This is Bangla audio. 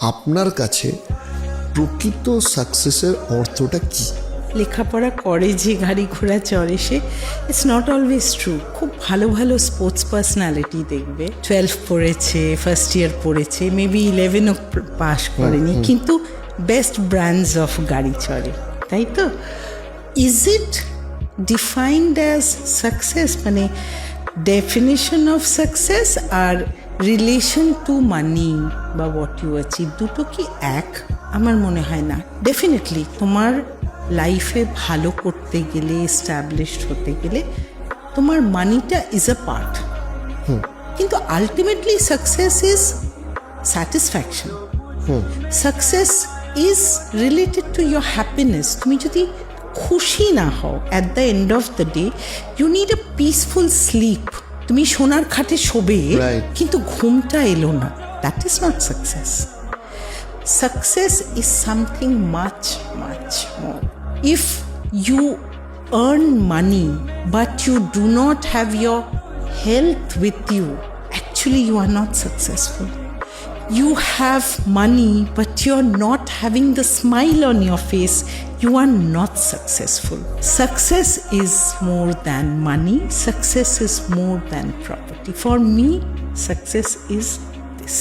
আপনার কাছে প্রকৃত সাকসেসের অর্থটা কি? লেখাপড়া করে যে গাড়ি ঘোড়া চড়ে সে, ইটস নট অলওয়েজ ট্রু। খুব ভালো ভালো স্পোর্টস পার্সোনালিটি দেখবে, 12 পড়েছে, ফার্স্ট ইয়ার পড়েছে, মেবি 11ও পাস করেনি, কিন্তু বেস্ট ব্র্যান্ডস অফ গাড়ি চড়ে, তাই তো? Is it defined as success? মানে ডেফিনেশন অফ সাকসেস আর রিলেশন টু মানি বা হোয়াট ইউ অ্যাচিভ, দুটো কি এক? আমার মনে হয় না। ডেফিনেটলি তোমার লাইফে ভালো করতে গেলে, এস্টাবলিশড হতে গেলে তোমার মানিটা ইজ আ পার্ট, কিন্তু ultimately success is satisfaction. Success is related to your happiness. তুমি যদি খুশি না হও at the end of the day, you need a peaceful sleep. তুমি সোনার খাটে শোবে, কিন্তু ঘুমটা এলো না, that is not success. Success is something much, much more. If you earn money but you do not have your health with you, actually you are not successful. You have money but you're not having the smile on your face, you are not successful. Success is more than money. Success is more than property. For me, success is this.